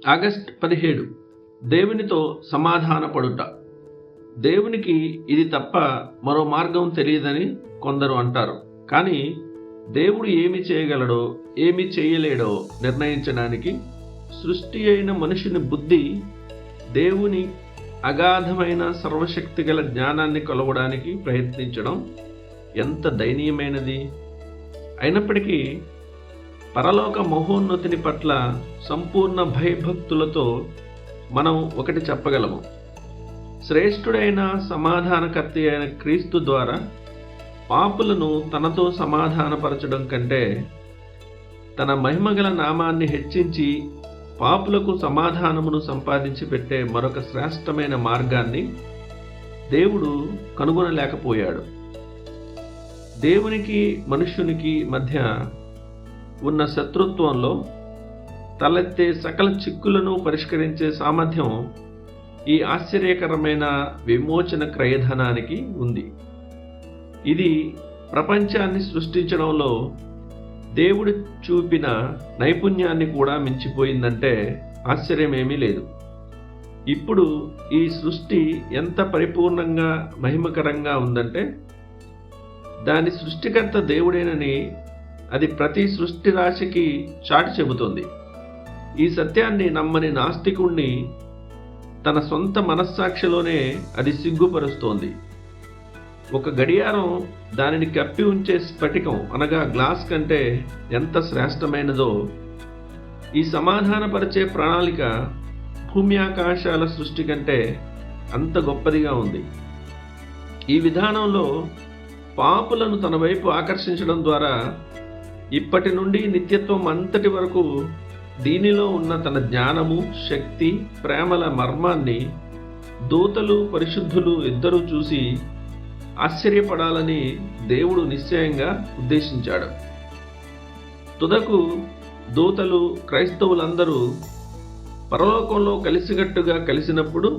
August 17 దేవునితో సమాధానపడుట. దేవునికి ఇది తప్ప మరో మార్గం తెలియదని కొందరు అంటారు. కానీ దేవుడు ఏమి చేయగలడో ఏమి చేయలేడో నిర్ణయించడానికి సృష్టి అయిన మనుషుని బుద్ధి దేవుని అగాధమైన సర్వశక్తి గల జ్ఞానాన్ని కొలవడానికి ప్రయత్నించడం ఎంత దయనీయమైనది. అయినప్పటికీ పరలోక మహోన్నతిని పట్ల సంపూర్ణ భయభక్తులతో మనం ఒకటి చెప్పగలము. శ్రేష్ఠుడైన సమాధానకర్త అయిన క్రీస్తు ద్వారా పాపులను తనతో సమాధానపరచడం కంటే తన మహిమగల నామాన్ని హెచ్చించి పాపులకు సమాధానమును సంపాదించి పెట్టే మరొక శ్రేష్టమైన మార్గాన్ని దేవుడు కనుగొనలేకపోయాడు. దేవునికి మనుష్యునికి మధ్య ఉన్న శత్రుత్వంలో తలెత్తే సకల చిక్కులను పరిష్కరించే సామర్థ్యం ఈ ఆశ్చర్యకరమైన విమోచన క్రయధనానికి ఉంది. ఇది ప్రపంచాన్ని సృష్టించడంలో దేవుడు చూపిన నైపుణ్యాన్ని కూడా మించిపోయిందంటే ఆశ్చర్యమేమీ లేదు. ఇప్పుడు ఈ సృష్టి ఎంత పరిపూర్ణంగా మహిమకరంగా ఉందంటే దాని సృష్టికర్త దేవుడేనని అది ప్రతి సృష్టి రాశికి చాటి చెబుతుంది. ఈ సత్యాన్ని నమ్మని నాస్తికుణ్ణి తన సొంత మనస్సాక్షిలోనే అది సిగ్గుపరుస్తోంది. ఒక గడియారం దానిని కప్పి ఉంచే స్ఫటికం అనగా గ్లాస్ కంటే ఎంత శ్రేష్టమైనదో ఈ సమాధానపరిచే ప్రణాళిక భూమి ఆకాశాల సృష్టి కంటే అంత గొప్పదిగా ఉంది. ఈ విధానంలో పాపులను తన వైపు ఆకర్షించడం ద్వారా ఇప్పటి నుండి నిత్యత్వం అంతటి వరకు దీనిలో ఉన్న తన జ్ఞానము, శక్తి, ప్రేమల మర్మాన్ని దూతలు పరిశుద్ధులు ఇద్దరూ చూసి ఆశ్చర్యపడాలని దేవుడు నిశ్చయంగా ఉద్దేశించాడు. తుదకు దూతలు క్రైస్తవులందరూ పరలోకంలో కలిసికట్టుగా కలిసినప్పుడు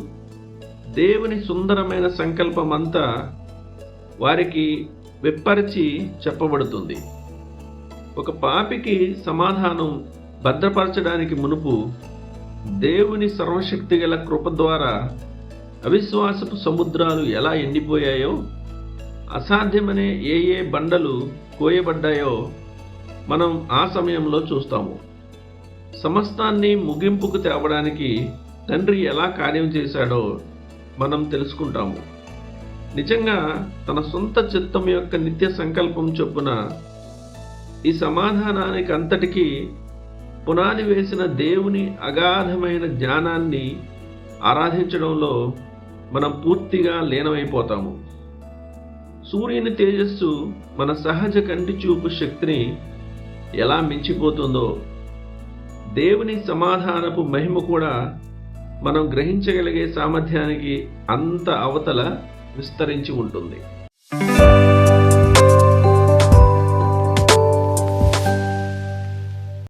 దేవుని సుందరమైన సంకల్పమంతా వారికి విప్పరిచి చెప్పబడుతుంది. ఒక పాపికి సమాధానం భద్రపరచడానికి మునుపు దేవుని సర్వశక్తి గల కృప ద్వారా అవిశ్వాసపు సముద్రాలు ఎలా ఎండిపోయాయో, అసాధ్యమనే ఏ బండలు కోయబడ్డాయో మనం ఆ సమయంలో చూస్తాము. సమస్తాన్ని ముగింపుకు తేవడానికి తండ్రి ఎలా కార్యం చేశాడో మనం తెలుసుకుంటాము. నిజంగా తన సొంత చిత్తం యొక్క నిత్య సంకల్పం చొప్పున ఈ సమాధానానికి అంతటికీ పునాది వేసిన దేవుని అగాధమైన జ్ఞానాన్ని ఆరాధించడంలో మనం పూర్తిగా లీనమైపోతాము. సూర్యుని తేజస్సు మన సహజ కంటి చూపు శక్తిని ఎలా మించిపోతుందో దేవుని సమాధానపు మహిమ కూడా మనం గ్రహించగలిగే సామర్థ్యానికి అంత అవతల విస్తరించి ఉంటుంది.